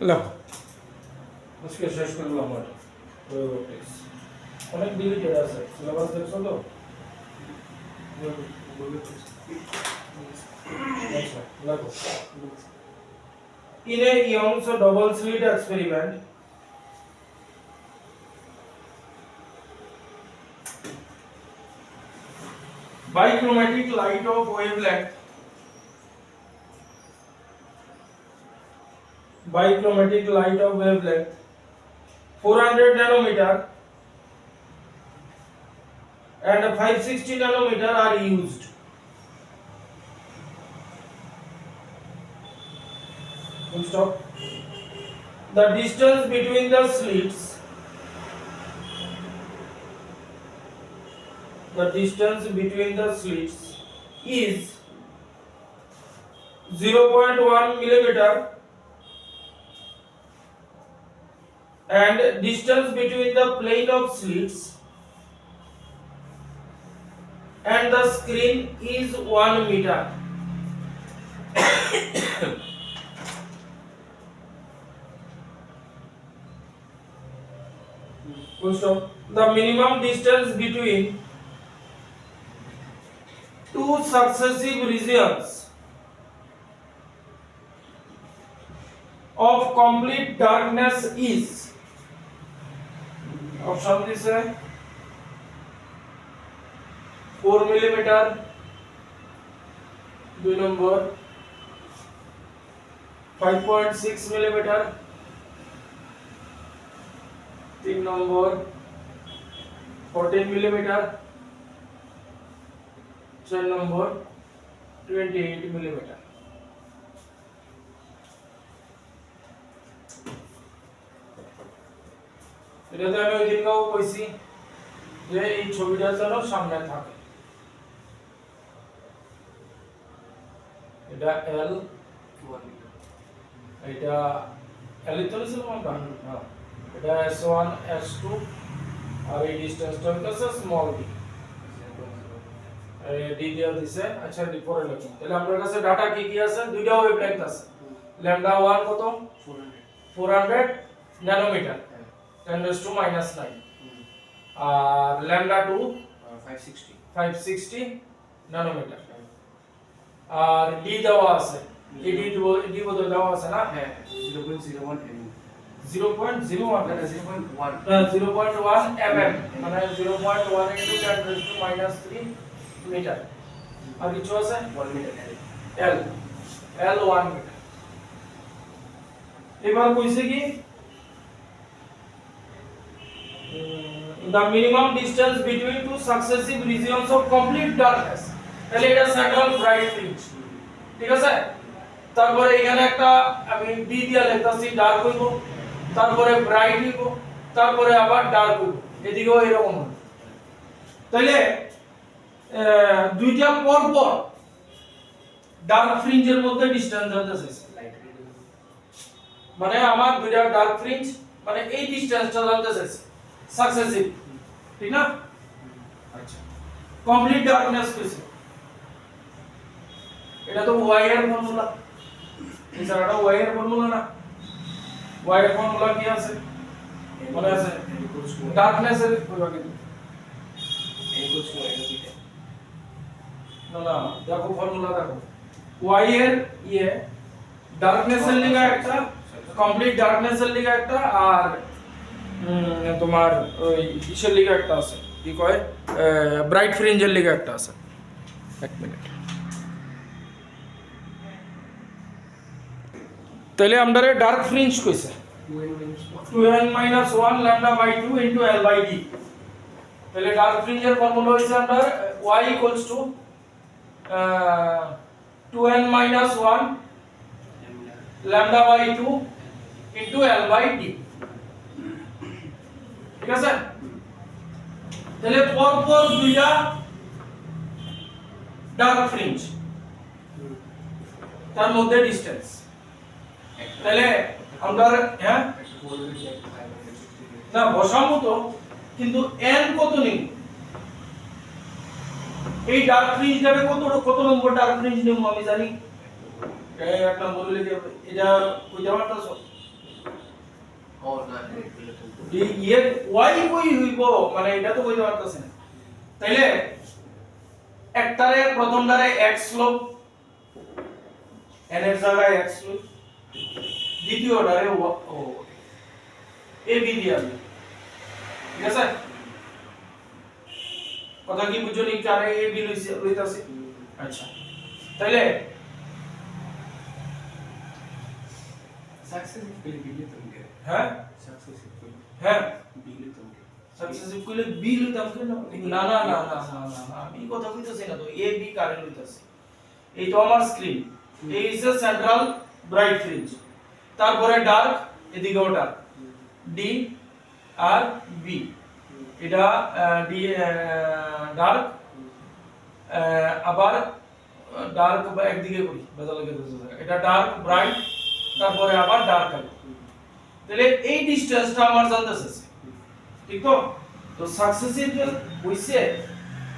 লেখো আজকে শেষ করবো আমার রোবোটিক্স অনেক ডিলিটেড আছে সিলেবাস দেখছো তো আচ্ছা লেখো In a Young's double slit experiment, bichromatic light of wavelength 400 nanometer and 560 nanometer are used. Full stop. The distance between the slits is 0.1 millimeter and distance between the plane of slits and the screen is 1 meter. Full stop. The minimum distance between two successive regions of complete darkness is option this है 4 millimeter 2 number 5.6 millimeter 3 number 14 millimeter 4 number 28 millimeter এটাতে আমি ওই দিনও কইছি যে এই ছবিটা যেন সামনে থাকে এটা L এটা L তো ছিল আমরা হ্যাঁ এটা S1 S2 আর এই ডিসটেন্সটা হচ্ছে স্মল d d দিয়া দিছে আচ্ছা দি পরে লিখুন তাহলে আমাদের কাছে ডাটা কি কি আছে দুইটা ওয়েভলেংথ আছে ল্যামডা 1 কত 400 ন্যানোমিটার 10⁻⁹ আর ল্যামডা 2 560 ন্যানোমিটার আর ডি দেওয়া আছে ডি বদল দেওয়া আছে না হ্যাঁ 0.01 mm 0.01 0.1 0.1 mm মানে 0.1 into 10⁻³ মিটার আর কিছু আছে 1 meter L 1 মিটার এবার কইছে কি the minimum distance between two successive regions of complete darkness তাহলে এটা সেন্ট্রাল ব্রাইট ফ্রিঞ্জ ঠিক আছে তারপরে এখানে একটা আমি ডি দিয়া লিখতাছি ডার্ক হইব তারপরে ব্রাইট হইব তারপরে আবার ডার্ক হইব এদিকেও এরকম হবে তাহলে দুইটা পর পর ডার্ক ফ্রিঞ্জের মধ্যে ডিসটেন্স জানতে চাইছে মানে আমার দুইটা ডার্ক ফ্রিঞ্জ মানে এই ডিসটেন্সটা জানতে চাইছে সাকসেসিভ ঠিক না আচ্ছা কমপ্লিট ডার্কনেস কইছে এটা তো y এর ফর্মুলা এই জায়গাটা y এর ফর্মুলা না y এর ফর্মুলা কি আছে মনে আছে ডার্কনেস এর ফর্মুলা কি না না দেখো ফর্মুলা দেখো y এর ইয়ে ডার্কনেস এর লিগা একটা কমপ্লিট ডার্কনেস এর লিগা একটা আর তোমার ওই কিসের লিগা একটা আছে কি কয় ব্রাইট ফ্রিঞ্জের লিগা একটা আছে এক মিনিট তাহলে আমাদের ডার্ক ফ্রিঞ্জ কইছে 2n-1 lambda by 2 into L by D তাহলে ডার্ক ফ্রিঞ্জের ফর্মুলা হইছে আমাদের y equals to 2n-1 lambda by 2 into L by D ঠিক আছে তাহলে পরপর দুইটা ডার্ক ফ্রিঞ্জ তার মধ্যে ডিসটেন্স তাহলে আমরা হ্যাঁ না বসাবো তো কিন্তু n কত নিব এই ডার্ক ফ্রিঞ্জ যাবে কত নম্বর ডার্ক ফ্রিঞ্জ নিব আমি জানি এই এক নম্বর লিখে এটা কইতে পারতাছ ও না এগুলো তো এই ইয়ে ওয়াই কই হইব মানে এটা তো কইতে পারতাছ না তাইলে একটারে প্রথমটারে x লোক n এর জায়গায় x লোক দ্বিতীয়টারে ও a b দিয়ে আসবে ঠিক আছে কথা কি বুঝছো নি কারে a b লইতাছি আচ্ছা তাইলে सक्सेसफुली बिले तुमके হ্যাঁ सक्सेसफुली হ্যাঁ बिले तुमके সাকসেসিভ কইলে বি লইতাম কেন না না না না না না না আমি কথা কইতাছি না তো এ বি কারে লইতাছি এই তো আমার স্ক্রিন এই ইজ সেন্ট্রাল ব্রাইট ফ্রিঞ্জ তারপরে ডার্ক এদিকে ওটা ডি আর বি এটা ডি ডার্ক আবার ডার্ক একদিকে করি বেজাল লাগে এটা ডার্ক ব্রাইট তারপরে আবার ডার্ক কালার তাহলে এই ডিসটেন্সটা আমার জানতেছে ঠিক তো তো সাকসেসিভ হইছে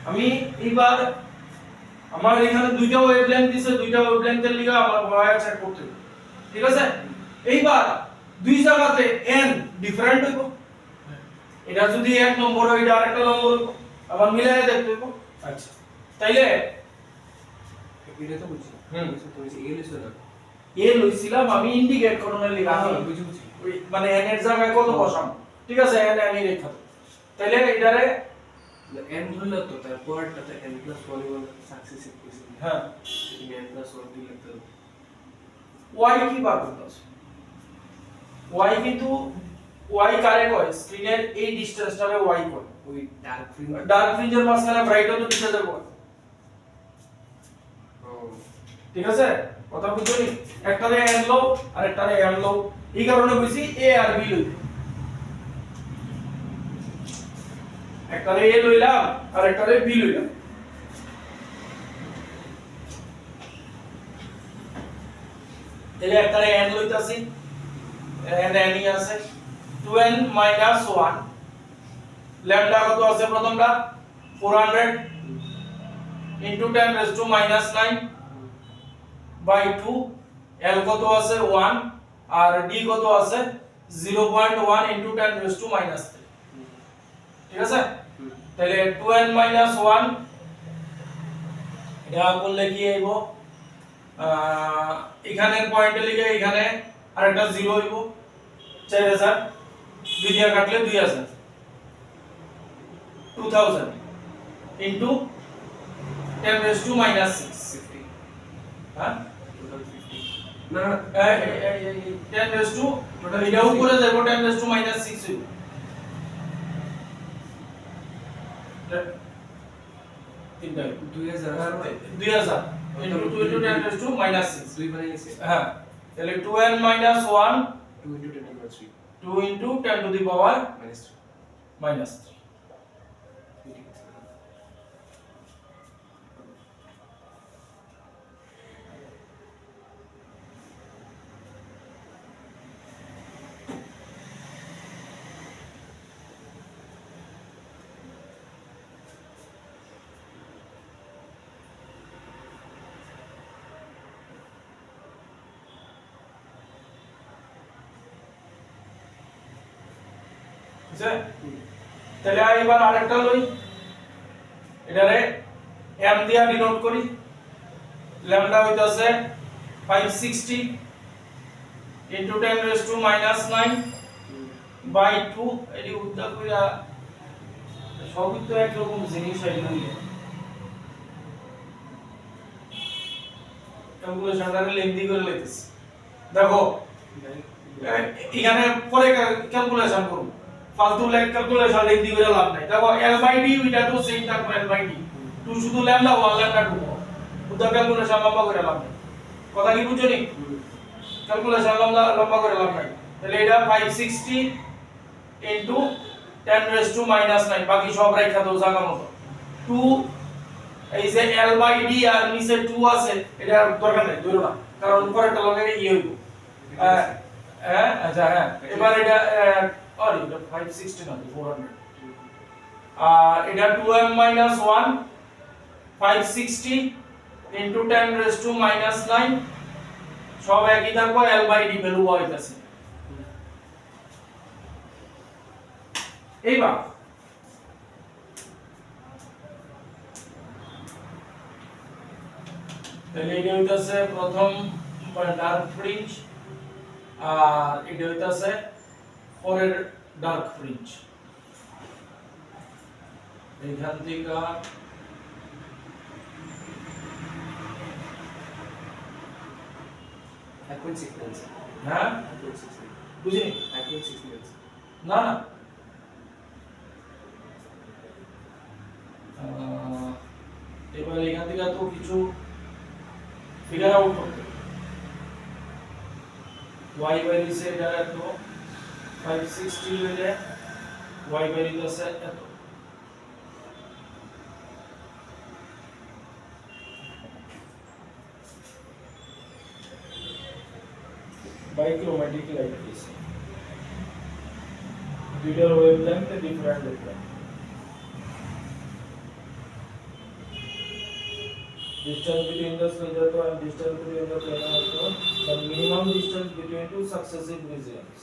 আমি এইবার আমার এখানে দুইটা ওয়েভলেন্থ দিছে দুইটা ওয়েভলেন্থের লিগা আমার ওয়ার চেক করতে হবে ঠিক আছে এইবার দুই জায়গাতে n ডিফারেন্ট হইব এটা যদি এক নম্বর হয় এটা আরেকটা নম্বর হইব আবার মিলায়ে দেখতে হইব আচ্ছা তাইলে এটা তো বুঝছি তুমি যে এলিস না এ লইছিলাম আমি ইন্ডিকেট করনের লিগা বুঝছি বুঝছি মানে n এর জায়গায় কত বসাম ঠিক আছে n আমি রেখা দেব তাইলে এটারে n হলো তো তারপরটাতে n + 1 হলো সাকসেসিভ কইছি হ্যাঁ তুমি n + 1 দিয়ে লিখতে হবে y কি বার করতেছ y কিন্তু y কারে কয় স্ক্রিনের এই ডিসটেন্সটারে y কয় ওই ডার্ক ফ্রিঞ্জ ডার্ক ফ্রিঞ্জের মাঝখানে ব্রাইট তো দিতে যাবে ঠিক আছে কথা বুঝছনি একটারে n লো আর একটারে m লো এই কারণে কইছি a আর b লই একটারে a লইলাম আর একটারে b লইলাম তাহলে একটারে n লইতাছি n ই আছে 2n - 1 ল্যামডা কত আছে প্রথমটা 400 into 10 raised to -9 by 2 l কত আছে 1 আর d কত আছে 0.1 into 10 raised to -3 ঠিক আছে তাহলে 2n - 1 এটা করলে কি আইবো এখানের পয়েন্টে লিখে এখানে আরেকটা 0 হইব 4000 দুই দিয়া কাটলে 2000 2000 into 10 raised to -6 50 হ্যাঁ টোটাল 50 না না 10 raised to এটা উপরে যাবো 10 raised to -6 হইব তিনটা 2000 2000 into 2 into 10 raised to -6 দুই বানাই নিছে হ্যাঁ তাহলে 2n - 1 2 into 10 to the 3 2 into 10 to the power minus -3 বুঝছে তাহলে এবার আরেকটা লই এটারে m দিয়া ডিনোট করি ল্যামডা হইতাছে 560 into 10 raised to -9 by 2 এটি উদ্দা কইরা সবই তো এক রকম জিনিস হইলো ক্যালকুলেশনটারে লেন্দি করে লইতেছি দেখো এখানে পরে ক্যালকুলেশন করব ফালতু ক্যালকুলেশন লেন্দি করে লাভ নাই দেখো l/d এটা তো সেম থাকবে l/d 2 শুধু ল্যামডা 1 ল্যামডা 2 উদ্দা ক্যালকুলেশন লম্বা করে লাভ নাই কথা কি বুঝছো নি ক্যালকুলেশন লম্বা করে লাভ নাই তাহলে এটা 560 into 10 raised to -9 বাকি সব রাখা দাও জায়গা মতো 2 এই যে l/d আর নিচে 2 আছে এটা দরকার নাই ধরো না কারণ উপরেটা লগে ই হইব আচ্ছা হ্যাঁ এবার এটা আরে এটা 560 না 400 আর এটা 2m - 1 560 into 10 raised to -9 সব একই থাকবো, L বাই D ভ্যালু হইতাছে। এইবার তাহলে এটা হইতাছে প্রথম ডার্ক ফ্রিঞ্জ, আর এটা হইতাছে পরের ডার্ক ফ্রিঞ্জ। এইখান থেকে এখন সিকোয়েন্স হ্যাঁ এখন সিকোয়েন্স বুঝিনি, এখন সিকোয়েন্স না না এবার এখান থেকে তো কিছু ফিগার আউট করতে হবে। y ভ্যালু সে এটা এত 560 হইলে y ভ্যালু আছে এত। Bichromatic light is দুইটার wavelength different different. Distance between the slider and distance between the planar also the minimum distance between two successive regions.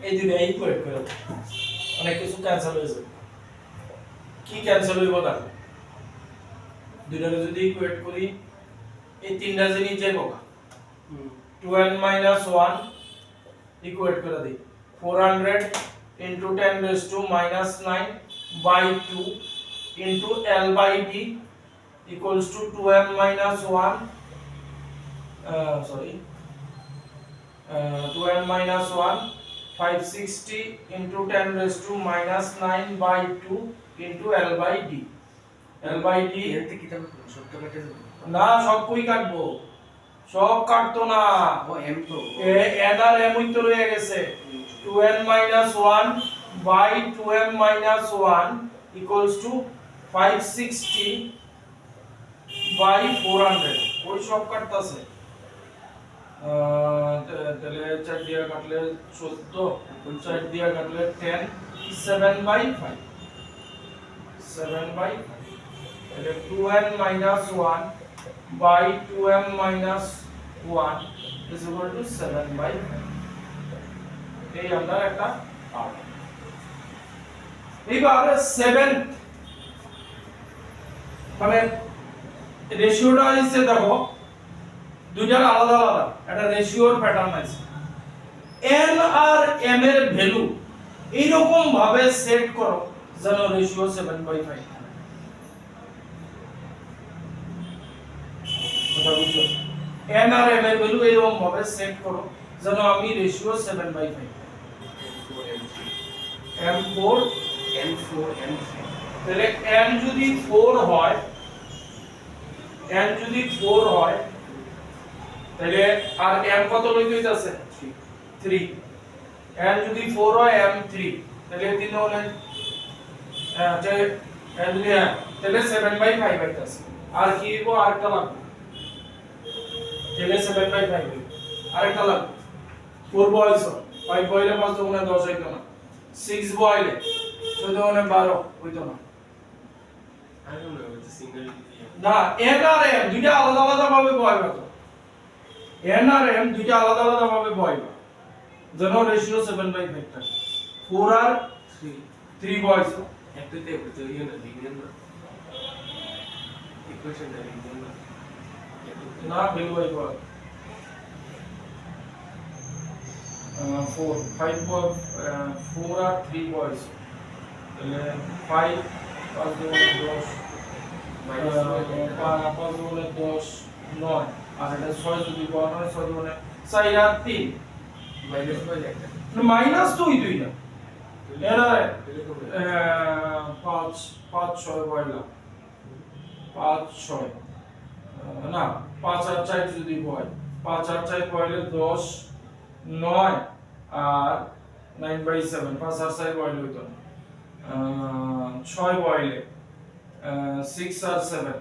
এই দুটো ইকুয়েট করে অনেক কিছু ক্যান্সেল হয়ে যাবে। কি ক্যান্সেল হইব দেখো, দুইটারে যদি ইকুয়েট করি এই তিনটা জিনিস যাইব 2n minus 1 ইকুয়েট করে দিই 400 into 10 raised to minus 9 by 2 into L by D equals to 2n minus 1 2n minus 1 560 into 10 raised to minus 9 by 2 into L by D. L by D এতে কি তাহলে সবটা কেটে যাবে? না সব কই কাটবো, সব কাটতো না, ও এম তো n আর m হইতো রয়ে গেছে 2n minus 1 by 2m minus 1 equals to 560 by 400 ওই সব কাটতাছে। তাহলে 4 দিয়া কাটলে 14, 4 দিয়া কাটলে 10, 7 by 5 7 by 5 তাহলে 2n minus 1 by 2m minus 1 is equal to 7 by 5 এই আমরা একটা পাবো। এইবার 7 মানে রেশিওটা হইছে দেখো দুইটার আলাদা আলাদা একটা রেশিওর প্যাটার্ন আছে। n আর m এর ভ্যালু এইরকম ভাবে সেট করো যেন রেশিও 7/5 কথা বুঝছো, n আর m এর ভ্যালু এইরকম ভাবে সেট করো যেন আমি রেশিও 7/5 m4 n4 n3 তাহলে n যদি 4 হয় n যদি 4 হয় তাহলে আর m কত লইতে হইতাছে 3 n যদি 4 হয় m3 তাহলে 3 হলে যে n যদি তাহলে 7/5 হইতাছে। আর কি হইব আরেকটা লাগবে তাহলে 7/5 হইব আরেকটা লাগবে 4 বয়স 5 বয়লে 5 দুগুণে 10 হইতো না, 6 বয়লে 14 দুগুণে 12 হইতো না। I don't know it's a single না n আর m দুইটা আলাদা আলাদা ভাবে বয়বা তো n আর m দুইটা আলাদা আলাদা ভাবে বয়বা যেন রেশিও 7/5 থাকে। 4 আর 3 বয়স একটুতে একটু ইয়ে না লিনিয়ার না ইকুয়েশন না লিনিয়ার না না ভ্যালু হইব 4 5 4 আর 3 বয়স তাহলে 5 5 দুগুণে 10 মাইনাস 5 দুগুণে 10 9 আর এটা 6 যদি বল হয় 6 দুগুণে 4 আর 3 মাইনাস হয়ে যায় মাইনাস তো দুই না এরা এরকম 5 5 6 বয়লা 5 6 না 5 আর 4 যদি বয় 5 আর 4 বয়লে 10 9 আর 9/7 5 আর 4 বয়লে হইতো 6 বয়লে 6 আর 7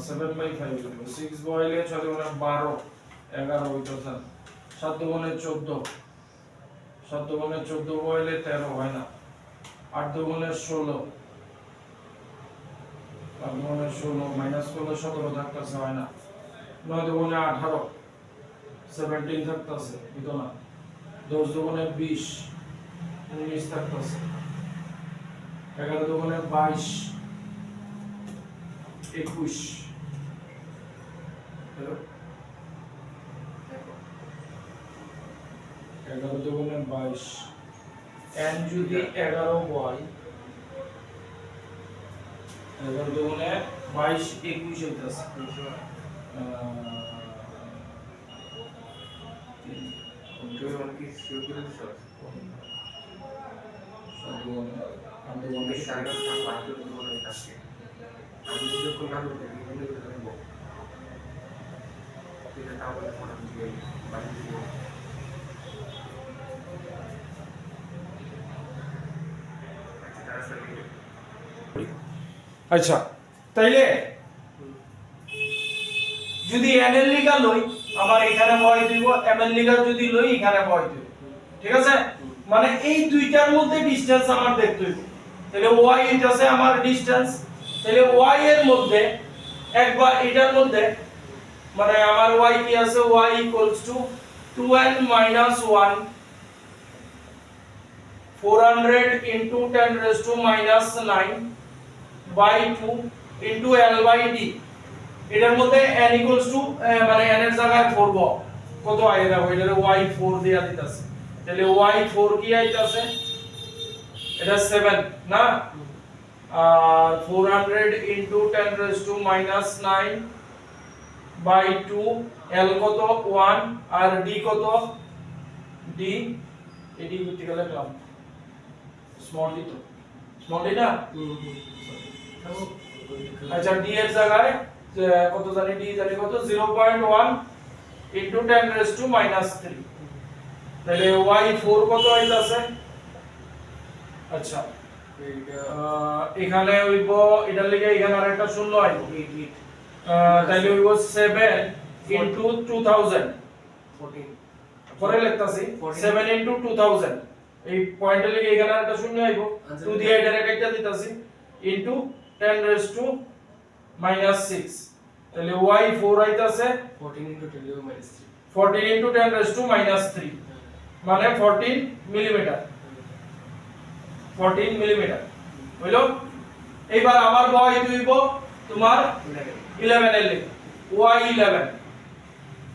7/5 হইতো 6 বয়লে 6 মানে 12 11 হইতো স্যার 7 দুগুণে 14, 7 দুগুণে 14 বইলে 13 হয় না, 8 দুগুণে 16, 8 দুগুণে 16 মাইনাস করলে 17 থাকতেছে, হয় না, 9 দুগুণে 18, 17 থাকতেছে, কিন্তু না, 10 দুগুণে 20, 19 থাকতেছে, 11 দুগুণে 22, 21, হ্যালো, 11 দুগুণে 22, n যদি 11 হয়, 11 দুগুণে 22, 21 হইতাছে, তুমি কি শিওর করে দিছো? আমি বেশি টাকা না বাকি তোমার কাছে আমি যদি কোন কাজ করতে গিয়ে মনে করে দেবো এটা তাহলে ফোন আমি দিয়ে বাকি দিয়ে আচ্ছা, তাইলে যদি n এর লিগা লই, আমার এখানে বয় দিব, m এর লিগা যদি লই এখানে বয় দিব, ঠিক আছে, মানে এই দুইটার মধ্যে ডিসটেন্স আমার দেখতে হইব, তাহলে y হইতাছে আমার ডিসটেন্স, তাহলে y এর মধ্যে একবার এটার মধ্যে মানে আমার y কি আছে, y equals to 2n minus 1 400 into 10 raised to minus 9 by 2 into L by D, এটার মধ্যে n equals to মানে n এর জায়গায় 4 ব কত আয় দেখো, এটারে y4 দিয়া দিতাছে, তাহলে y4 কি আইতাছে, এটা 7 না, আর 400 into 10 raised to minus 9 by 2, L কত 1 আর D কত, D এডি করতে গেলে ক্লাম স্মল ডি, তো স্মল ডি না, আচ্ছা D এর জায়গায় কত জানি, D জানি কত 0.1 into 10 raised to minus 3, তাহলে y4 কত হইতাছে, আচ্ছা এখানে হইব, এটার লিগে এখানে আরেকটা শূন্য আইব, তাহলে হইব 7 into 2000, 14 পরে লিখতাছি 7 into 2000, এই পয়েন্টের লিগে এখানে আরেকটা শূন্য আইব, 2 দিয়ে এটা একটা দিতাছি into 10 raised to minus 6, তাহলে y4 আইতাছে 14 into 10 raised to minus 3, 14 into 10 raised to minus 3, মানে 14 মিলিমিটার, 14 মিলিমিটার হইলো। এইবার আমার y হইব তোমার 11 এর লিগে, y11,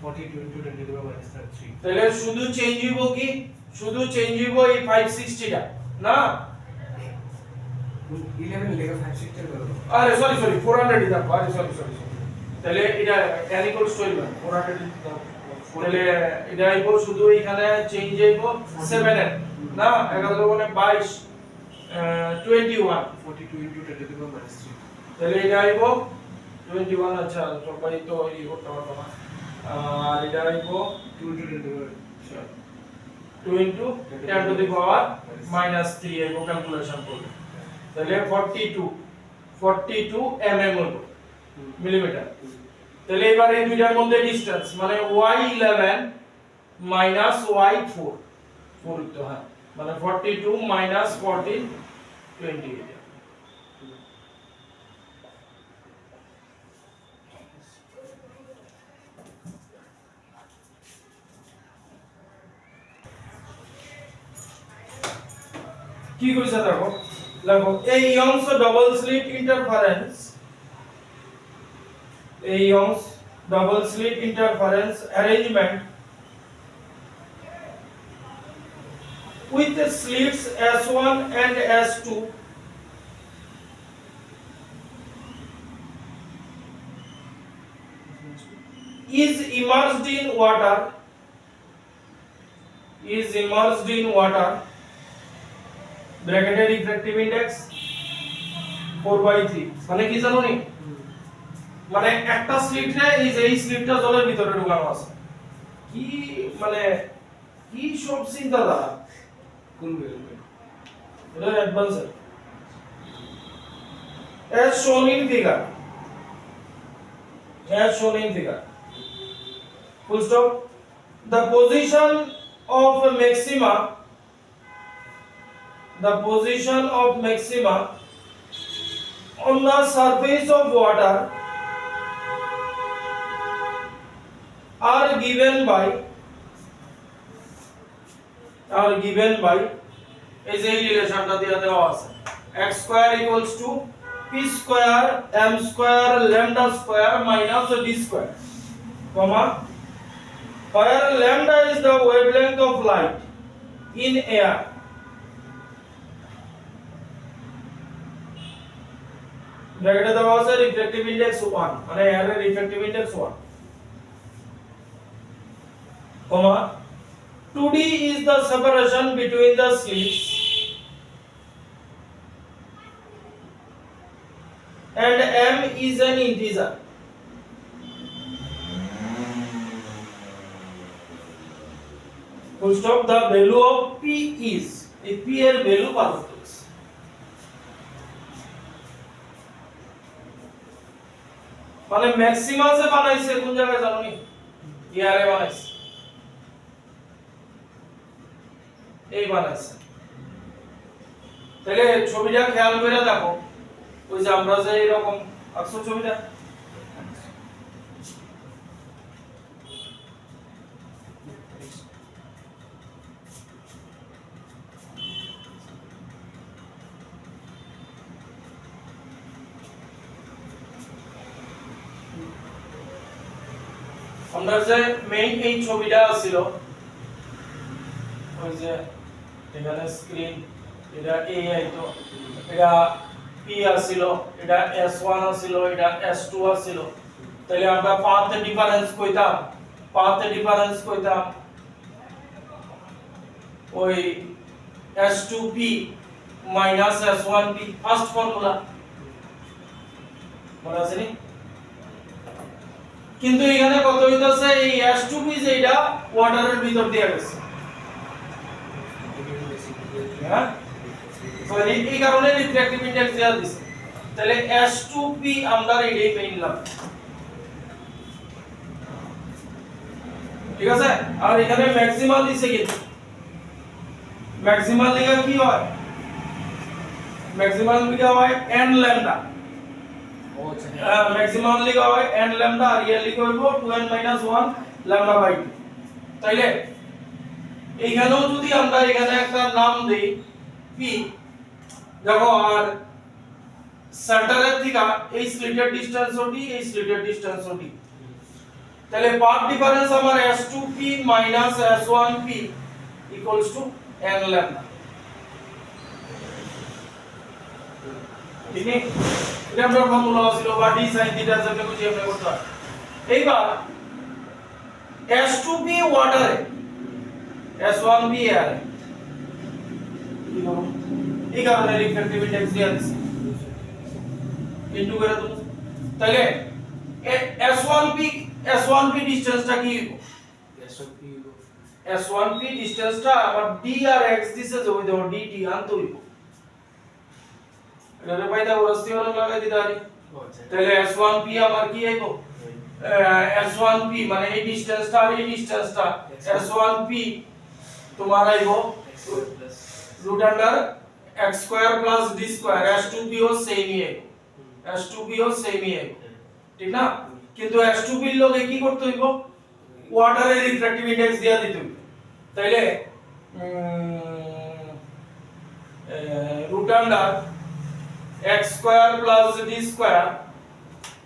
42 into 10 raised to minus 3, তাহলে শুধু চেঞ্জ হইব কি, শুধু চেঞ্জ হইব এই 560 টা না, 11 লেখা 560 করো, আরে সরি 400 দিতাম, আরে সরি, তাহলে এটা n equals to 11 400 দিতাম, তাহলে এটা হইব শুধু এখানে চেঞ্জ হইব 7 এর না, 11 দুগুণে 22 21, 42 into 10 raised to minus 3, তাহলে এটা হইব 21, আচ্ছা সবাই তো এই করতে পারবো না, আর এটা হইব 2 into 10 raised to 2 into 10 to the power minus 3 হইব ক্যালকুলেশন করলে, তাহলে 42 mm হইব মিলিমিটার, তাহলে এবার এই দুইটার মধ্যে ডিসটেন্স মানে y11 minus y4 4 তো হ্যাঁ, মানে 42 minus 14 20 এটা। কি কইছে দেখো, a Young's double slit interference, a Young's double slit interference arrangement with the slits S1 and S2 is immersed in water, ব্র্যাকেটের রিফ্র্যাক্টিভ ইনডেক্স 4/3, মানে কি জানো নি, মানে একটা স্লিটে এই স্লিটটা জলের ভিতরে ঢোকানো আছে, কি মানে কি সব চিন্তা দ্বারা কোন বেরোবে এটা advance as shown in figure, full stop, the position of maxima, the position of maxima on the surface of water are given by এই যে রিলেশনটা দিয়ে দেওয়া আছে x square equals to p square m square lambda square minus d square, comma, where lambda is the wavelength of light in air, ব্র্যাকেটে দেওয়া আছে refractive index 1 মানে এর refractive index 1, comma, 2d is the separation between the slits and m is an integer. Full stop. The value of p is, if p এর value পাবো মানে maxima যে বানাইছে কোন জায়গায় জানো নি, ইয়ারে বানাইছে, এই বানাইছে। তাহলে ছবিটা খেয়াল করে দেখো, ওই যে আমরা যে এরকম আঁকছো ছবিটা, আমরা যে মেইন এই ছবিটা ছিল, ওই যে এখানে স্ক্রিন, এটা এই আইতো, এটা পি আছিল, এটা s1 আছিল, এটা s2 আছিল। তাহলে আমরা পাথ ডিফারেন্স কইতাম ওই s2p s1p, ফার্স্ট ফর্মুলা মনে আছে নি? কিন্তু এখানে কত হইতাছে, এই s2p যেটা ওয়াটারের ভিতর দিয়ে গেছে, হ্যাঁ, তো এই কারণে রিফ্র্যাক্টিভ ইনডেক্স দেয়া দিছে। তাহলে s2p আমরা এটাই পেইলাম, ঠিক আছে। আর এখানে ম্যাক্সিমাল দিছে, কিন্তু ম্যাক্সিমাল লিখা কি হয়, ম্যাক্সিমাল লিখা হয় n ল্যাম্ডা, ম্যাক্সিমাম লিখা হয় n ল্যাম্ডা, আর রিয়েল লিখা হইব 2n 1 ল্যাম্ডা বাই 2। তাইলে এইখানেও যদি আমরা এখানে একটা নাম দেই p, দেখো, আর সেন্টারের থেকে এই স্লিটের ডিসটেন্স ওটি, এই স্লিটের ডিসটেন্স ওটি, তাহলে পাথ ডিফারেন্স আমার s2p s1p equals to n lambda, ঠিক আছে। এটা আমরা ফর্মুলা ছিল বা d sin থিটা যেটা বুঝি আমরা করতে পারি। এইবার s2p ওয়াটারে, s1p এয়ারে, এই কারণে রিফ্র্যাক্টিভ ইনডেক্স দেয়া আছে ইনটু করে দাও। তাহলে s1p ডিসটেন্সটা কি হবে, s1p ডিসটেন্সটা আমার d আর x দিছে, যে ওই দেখো dt আনতে হইব, এটা পাইথাগোরাস থিওরেম লাগাই দিতে পারি। তাহলে s1p আমার কি আইবো, s1p মানে এই ডিসটেন্সটা আর এই ডিসটেন্সটা, s1p তোমার আইবো root under x square plus d square, s2p ও সেমই আইবো, s2p ও সেমই আইবো, ঠিক না। কিন্তু s2p এর লগে কি করতে হইব, ওয়াটারের রিফ্র্যাক্টিভ ইনডেক্স দিয়া দিতে হইব। তাইলে root under x square plus d square,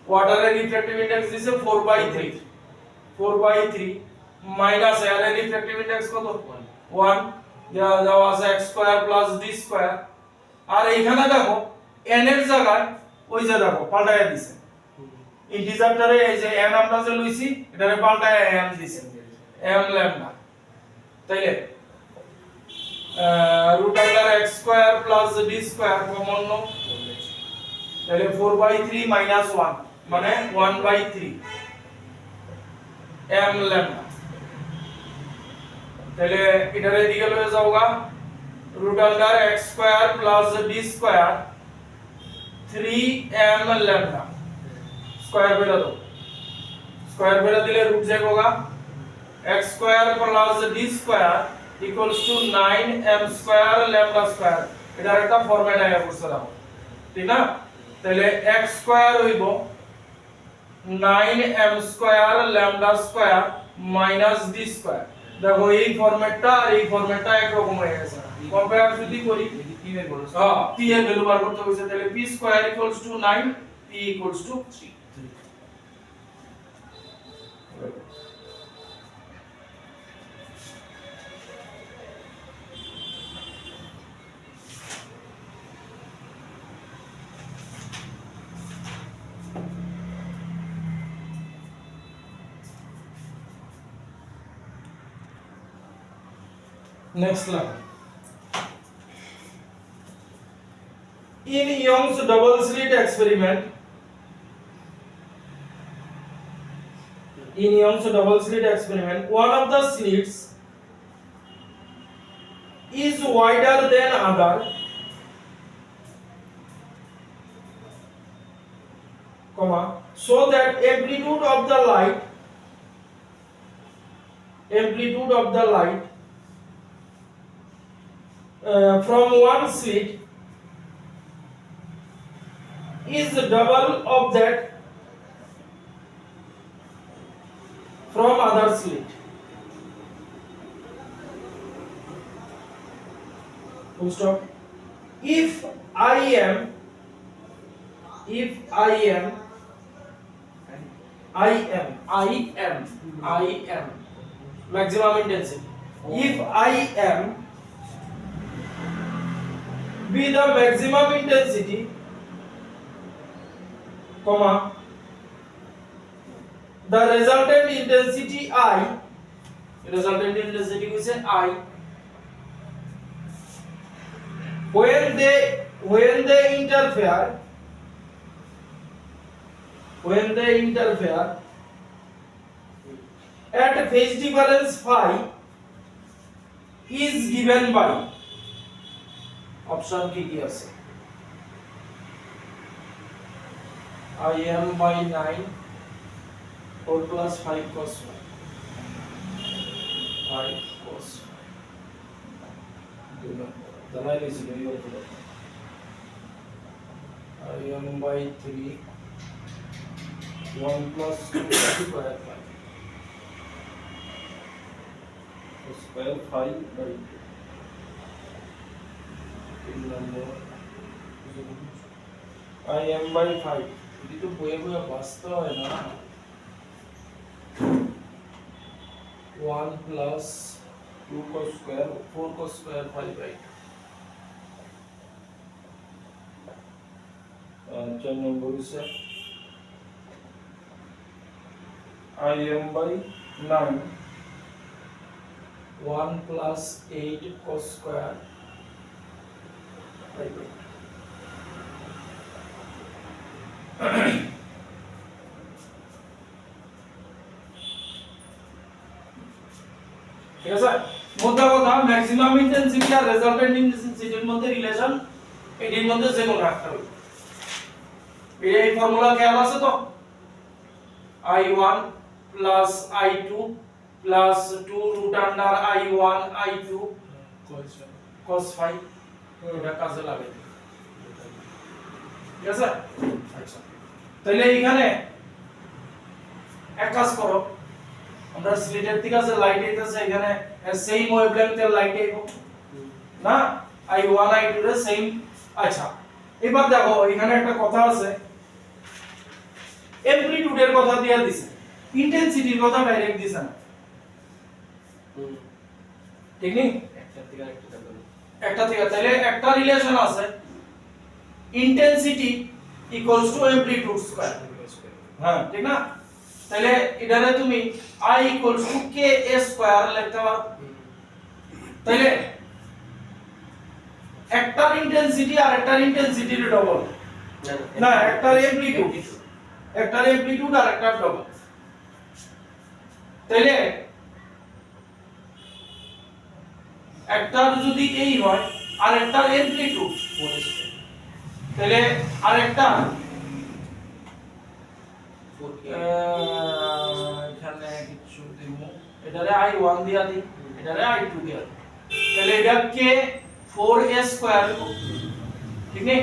ওয়াটারের রিফ্র্যাক্টিভ ইনডেক্স দিছে 4/3 মাইনাস এর রিফ্র্যাক্টিভ ইনডেক্স কত 1, দেওয়া আছে x square plus d square. আর এইখানে দেখো n এর জায়গায় ওই যে দেখো পাল্টায়া দিছে, ইন্টিজারটারে এই যে n আমরা যে লইছি এটারে পাল্টায়া m দিছে, m ল্যাম্ডা। তাইলে root under x square plus d square common নাও, তাহলে 4/3 মাইনাস 1 মানে 1/3 m ল্যাম্ডা। তাহলে এটারে দিকে লয়ে যাওগা, root under x square plus d square 3m lambda, square করে দাও, স্কয়ার করে দিলে রুট যাবেগা x square plus d square equals to 9m square lambda square. এটার একটা ফরম্যাট আয়া করছিলাম, ঠিক না? তাহলে x স্কয়ার হইব 9m square lambda square minus d square. দেখো এই ফরম্যাটটা আর এই ফরম্যাটটা একরকম হয়ে গেছে। কম্পেয়ার যদি করি কি বের করছ? হ্যাঁ p এর ভ্যালু বার করতে হইছে, তাহলে p square equals two 9, p equals to 3। Next line. In Young's double slit experiment, one of the slits is wider than other, so that amplitude of the light from one slit is double of that from other slit. Full stop. If I am maximum intensity. If I am be the maximum intensity, the resultant intensity I, is I, when they interfere at phase difference phi is given by option কি আছে Im by 9 4 plus 5 cos 5 cos দাঁড়াই লিখছিল এই অঙ্কটা Im by 3 1 plus 2 square 5 square 5 by 2 3 number Im by 5 এটি তো বইয়ে বইয়ে বাস্তব হয় না 1 plus 2 cos square 4 cos square 5 by 2 4 number is Im by 9 1 plus 8 cos square 5 by 2 ঠিক আছে মোদ্দা কথা ম্যাক্সিমাম ইন্টেনসিটি আর রেজাল্টেন্ট ইন্টেনসিটির মধ্যে রিলেশন এটির মধ্যে যে কোনো একটা হবে এই ফর্মুলা খেয়াল আছে তো I1 plus I2 plus 2 root under I1 I2 cos phi এটা কাজে লাগে ঠিক আছে আচ্ছা তাহলে এইখানে এক কাজ করো আমরা স্লিটের থেকে যে লাইট আইতাছে এখানে সেম ওয়েভলেন্থের লাইট আইবো না I1 I2 এর সেম আচ্ছা এবার দেখো এখানে একটা কথা আছে অ্যামপ্লিটিউডের কথা দিয়া দিছে ইন্টেনসিটির কথা ডাইরেক্ট দিছে না ঠিক নেই একটা থেকে তাহলে একটা রিলেশন আছে intensity equals to amplitude square হ্যাঁ ঠিক না তাহলে এটারে তুমি I equals to k a square লিখতে পারো তাহলে একটার ইন্টেনসিটি আর একটার ইন্টেনসিটির ডবল না একটার অ্যামপ্লিটিউড আর একটার ডবল তাহলে একটার যদি এই হয় আর একটার অ্যামপ্লিটিউড তাহলে আরেকটা এখানে কিছু দিব এটারে i1 দিয়া দিই, এটারে i2 দিয়া দিই, তাহলে এটা কে 4a স্কয়ার ঠিক নেই?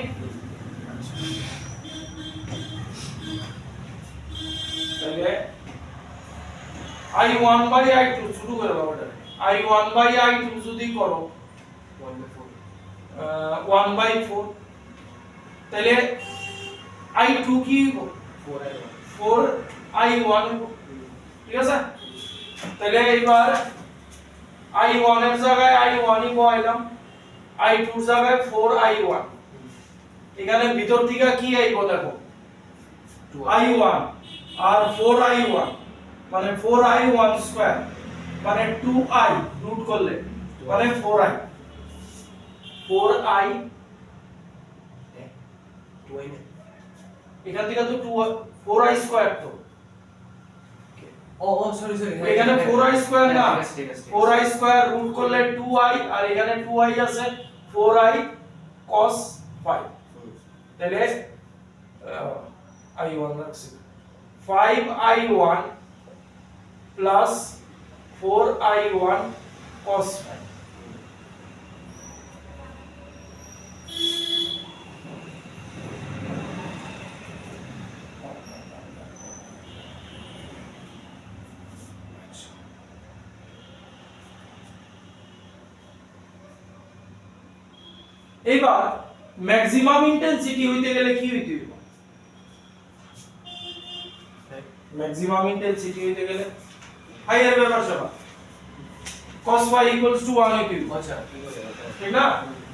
তাহলে i1 বাই i2 শুরু করে দাও এটা, i1 বাই i2 যদি করো 1 বাই 4, তাহলে i2 কি 4i1, ঠিক আছে? তাহলে এবার i1 এর জায়গায় i1 ই বসাইলাম, i2 এর জায়গায় 4i1, এখানে ভিতর থেকে কি আইব দেখো i1 আর 4i1 মানে 4i1 স্কয়ার মানে 2i রুট করলে মানে 4i 2i না এখান থেকে তো 4i স্কয়ার, তো ও সরি এখানে 4i স্কয়ার না, ঠিক আছে 4i স্কয়ার রুট করলে 2i আর এখানে 2i আছে 4i cos 5, তাহলে i1 রাখছি 5i1 প্লাস 4i1 cos 5, এবার ম্যাক্সিমাম ইন্টেনসিটি হইতে গেলে কি হইতে হবে? ম্যাক্সিমাম ইন্টেনসিটি হইতে গেলে হাইয়ার ব্যাপার সবা cos phi equals to 1 হইতে হবে, আচ্ছা ঠিক আছে ঠিক না?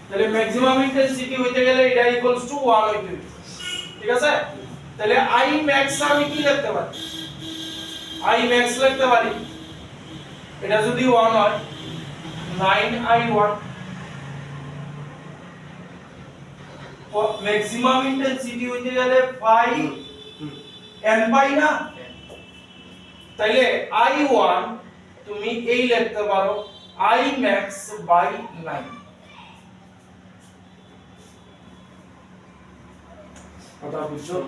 তাহলে ম্যাক্সিমাম ইন্টেনসিটি হইতে গেলে এটা ইকুয়ালস টু 1 হইতে হবে, ঠিক আছে? তাহলে I max আমি কি লিখতে পারি? I max লিখতে পারি, এটা যদি 1 হয় 9i1, ম্যাক্সিমাম ইন্টেনসিটি হইতে গেলে পাই n পাই না, তাইলে i1 তুমি এই লিখতে পারো I max by 9, কথা বুঝছো?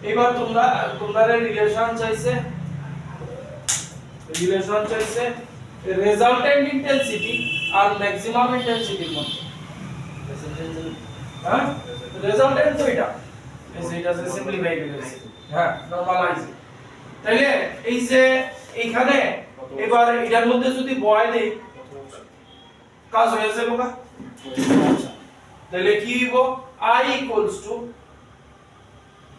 এবার তোমরা রিলেশন চাইছে রেজাল্টেন্ট ইন্টেনসিটি আর ম্যাক্সিমাম ইন্টেনসিটির মধ্যে, হ্যাঁ রেজাল্টেন্ট তো এটা এটা যে সিম্পলিফাই করেছে, হ্যাঁ নরমালাইজ, তাইলে এই যে এইখানে এবার এটার মধ্যে যদি বয় দেই কাজ হয়ে যাবে না, তাহলে কি হইব I ইকুয়ালস টু,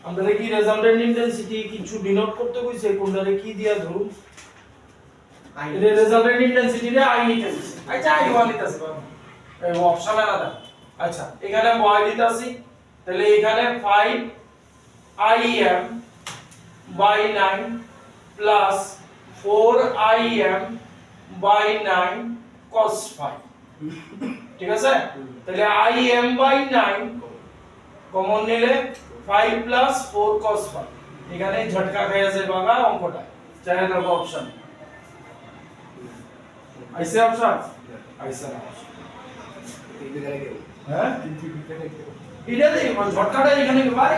আমরা কি রেজাল্টেন্ট ইন্টেনসিটি কিছু ডিনোট করতে কইছে, কোনটারে কি দিয়া ধরুন এটা রেজাল্টেন্ট ইন্টেনসিটি রে I নিতেছি, আচ্ছা I1 নিতেছি বাবা এই অপশন আলাদা, আচ্ছা এখানে বয় দিতাছি, তাহলে এখানে 5im by 9 plus 4im by 9 cos 5, ঠিক আছে? তাহলে im by 9 কমন নিলে 5 plus 4 cos 5, এখানে ঝটকা খেয়ে যায় বাবা অঙ্কটা, চাই দেখো অপশন আইসে, অপশন আইসে না, হ্যাঁ এটা দেই মানে ঝটকাটা এখানে ভাই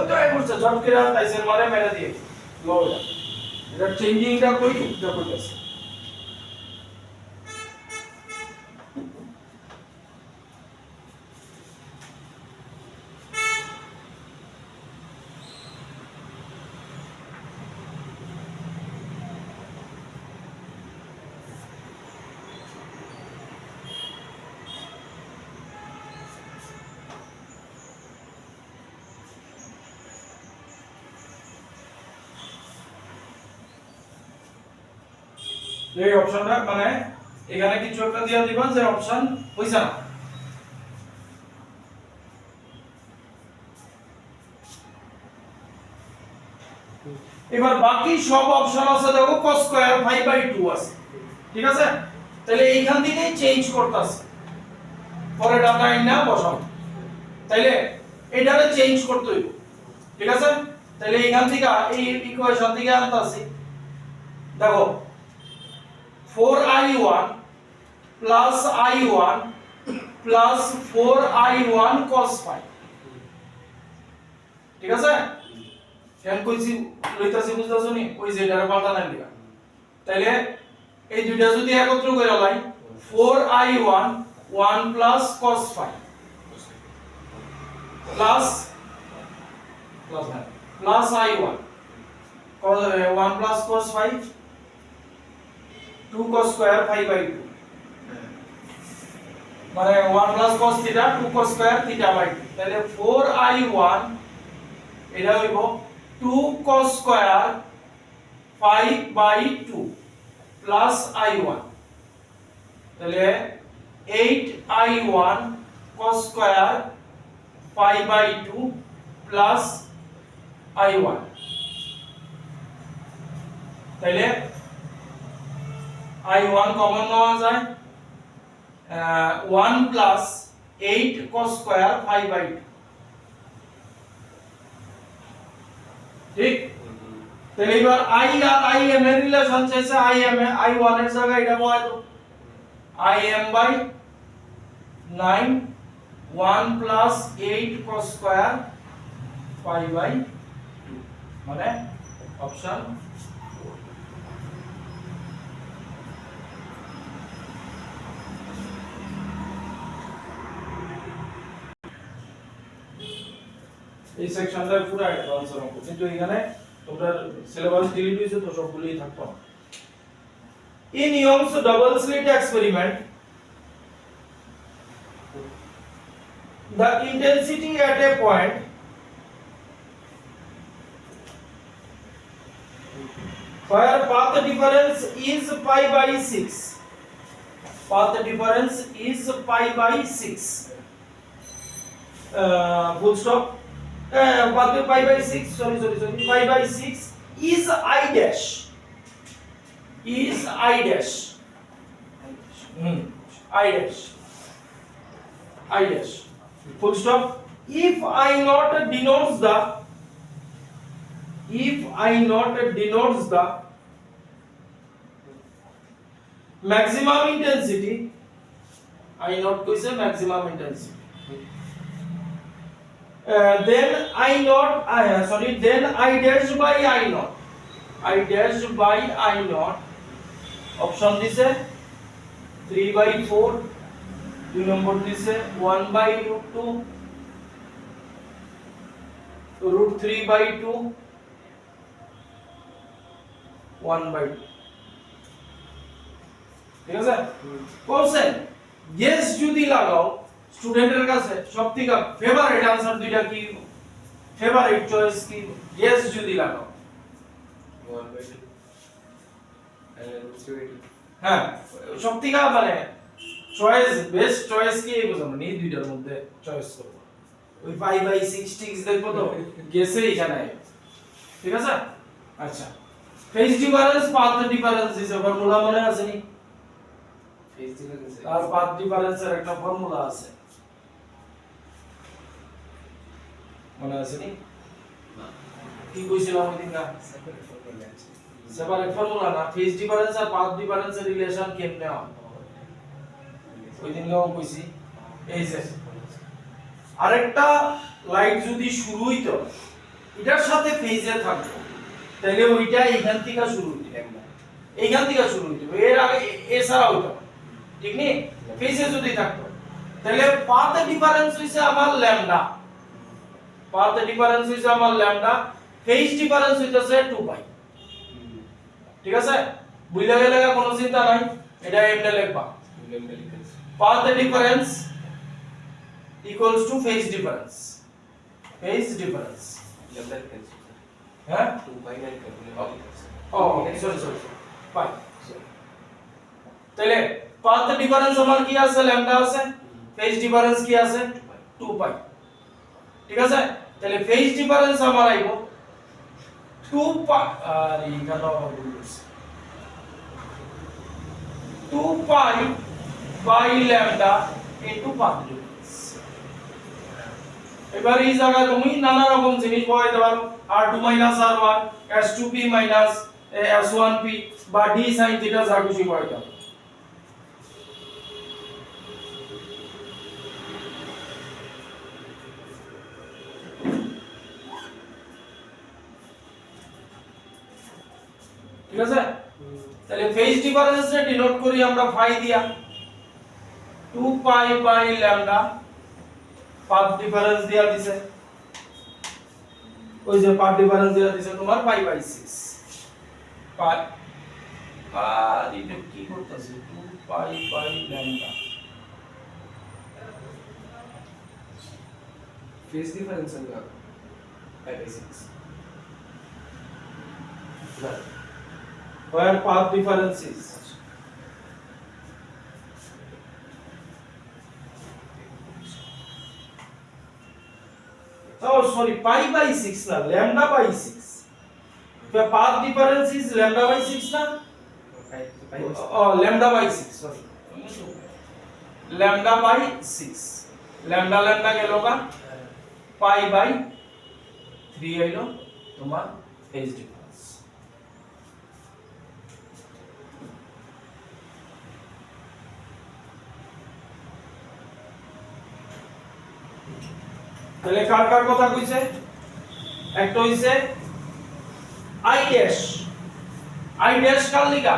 তো এই করছে ঝটকা তাইছে মারে মেরে দিয়ে লোডা, এটা চেঞ্জিংটা কই দেখো আছে এই অপশনটা মানে এখানে কিছু একটা দিয়া দিবা যে অপশন হইছে না, এবার বাকি সব অপশন আছে দেখো cos স্কয়ার 5/2 আছে, ঠিক আছে? তাহলে এইখান থেকে চেঞ্জ করতেছে, পরে ডাটা না বসাও, তাইলে এটারে চেঞ্জ করতে হইব, ঠিক আছে? তাহলে এইখান থেকে এই ইকুয়েশন থেকে আনতাছি, দেখো 4i1 plus i1 plus 4i1 cos 5, ঠিক আছে কেন কইছি লইতাছি বুঝতাছো নি ওই যে এটার পাল্টা নাই লিখা তাইলে এই দুইটা যদি একত্র করে লাই 4i1 1 plus cos phi plus plus i1 1 plus cos phi 2 cos square phi by 2 মানে 1 plus cos theta 2 cos square theta by 2 তাহলে 4i1 এটা হইব 2 cos square phi by 2 plus i1 তাহলে 8i1 cos square phi by 2 plus i1 তাহলে i1 common নেওয়া যায় 1 plus 8 cos square phi by 2 ঠিক তাহলে এবার i আর im এর রিলেশন চাইছে im এ i1 এর জায়গায় এটা বসাই দাও im by 9 1 plus 8 cos square pi by 2 মানে অপশন এই সেকশনটা পুরো অ্যাডভান্স অঙ্ক কিন্তু এখানে তোমরা সিলেবাস ডিলিট হইছে তো সবগুলোই থাকতো in Young's double slit experiment the intensity at a point where path difference is pi by 6 path difference is pi by 6 full stop path pi by 6 sorry pi by 6 is I dash I dash full stop if I not denotes the maximum intensity I not koise maximum intensity then I not then I dash by I not option দিছে 3 by 4 দুই নম্বর দিছে 1 by root 2 root 3 by 2 1 by 2 ঠিক আছে question guess যদি লাগাও স্টুডেন্টের কাছে সবথেকে ফেভারিট आंसर দুইটা কি ফেভারিট চয়েস কি গেস যদি লাগাও 1 by 2 হ্যাঁ সবথেকে মানে চয়েস বেস্ট চয়েস কি এই বুঝাবো না এই দুইটার মধ্যে চয়েস করব ওই 5 by 6 টিক্স দেখবো তো গেসে এখানে ঠিক আছে আচ্ছা phase difference path difference is formula মনে আছে নি ফেজ ডিফারেন্স আর পাথ ডিফারেন্সের একটা ফর্মুলা আছে মনে আছে নি কি কইছিলাম ওই দিন না সেপারেট ফর্মুলা না ফেজ ডিফারেন্স আর পাথ ডিফারেন্সের রিলেশন কেমনে হয় ওই দিন গাও কইছি এই যে আরেকটা লাইট যদি শুরু হইতো এটার সাথে ফেজে থাকতো তাহলে ওইটা এইখান থেকে শুরু হইতো এইখান থেকে শুরু হইতো এর আগে এছাড়া হইতো ঠিক নি ফেজে যদি থাকতো তাহলে পাথ ডিফারেন্স হইছে আমার ল্যামডা পাথ ডিফারেন্স হইছে আমার ল্যামডা ফেজ ডিফারেন্স হইতাছে 2 পাই ঠিক আছে বুঝলা গেলে কোনো চিন্তা নাই এটা এমনি লিখবা path difference equals to phase difference lambda cancel হ্যাঁ 2 pi and sorry pi তাহলে path difference আমার কি আছে lambda আছে phase difference কি আছে 2 pi ঠিক আছে তাহলে phase difference আমার আইব 2 pi আর এখানে বলছি 2 pi by lambda into path difference এবার এই জায়গায় তুমি নানা রকম জিনিস বসাইতে পারো r2 r1 s2p s1p বা d sin θ যা খুশি বসাইতে পারো ঠিক আছে তাহলে ফেজ ডিফারেন্স রে ডিনোট করি আমরা ফাই দিয়া 2 pi by lambda path difference দিয়া দিছে ওই যে পাথ ডিফারেন্স দিয়া দিছে তোমার পাই বাই 6 পাই আর এটা কি করতেছে 2 pi by lambda phase difference है ना pi by 6 where path difference is oh sorry pi by 6 na lambda by 6 the path difference is lambda by 6 na oh lambda by 6 sorry lambda by 6 lambda lambda gelo ka pi by 3 আইলো তোমার phase difference তাহলে কার কার কথা কইছে একটা হইছে I dash কার লিগা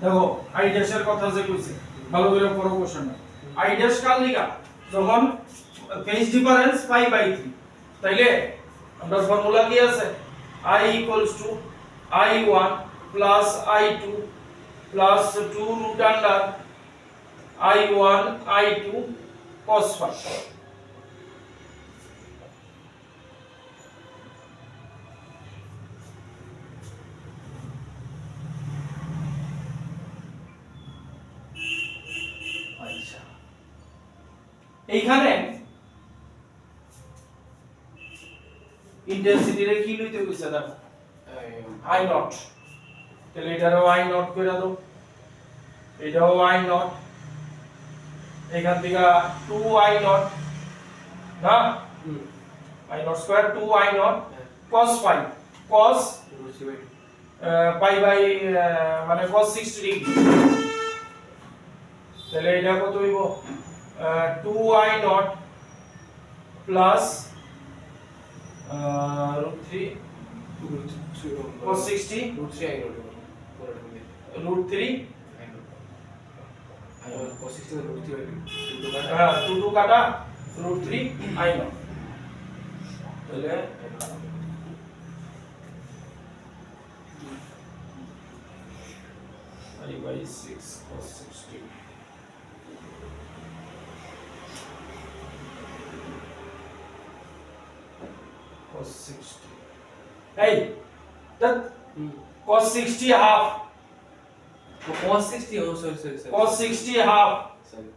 দেখো I ড্যাশের কথা যে কইছে ভালো করে পড়ো কোশ্চেন আই ড্যাশ কার লিগা যখন ফেজ ডিফারেন্স পাই বাই 3 তাইলে আমরা ফর্মুলা কি আছে i i1 i2 2 root under i1 i2 cos phi আচ্ছা এইখানে ইন্টেন্সিটি রে কি লইতে কইছে দেখো আই নট তাহলে এটারও আই নট কইরা দাও এটাও আই নট এখান থেকে 2 আই নট না I naught square 2 I naught cos phi cos pi by মানে cos 60 ডিগ্রি তাহলে এটা কত হইব 2 I not plus √3 cos 60 √3 I naught √3 cos 60 √3 হ্যাঁ 2 কাটা √3 আই নট তাহলে I by 6 cos 60 cos 60 hey that cos 60 half तो cos 60 oh sorry cos 60 half sorry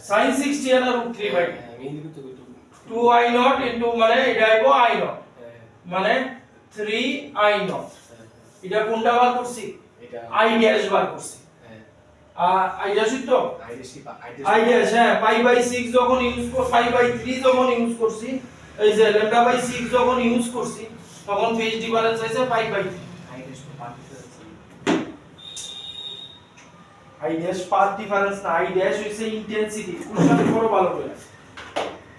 sin 60 है ना √3 by मैं लिखो तो 2 i naught into মানে এটা আইবো i naught মানে 3 i naught এটা কোনটা বার করছি এটা i ড্যাশ বার করছি i ড্যাশ তো i ড্যাশ হ্যাঁ পাই বাই 6 যখন ইউজ কর পাই বাই 3 যখন ইউজ করছি এই যে ল্যামডা বাই 6 যখন ইউজ করছি তখন ফেজ ডিফারেন্স হইছে pi by 3 i dash path difference না i dash হইছে ইন্টেন্সিটি কোশ্চেন পড়ো ভালো করে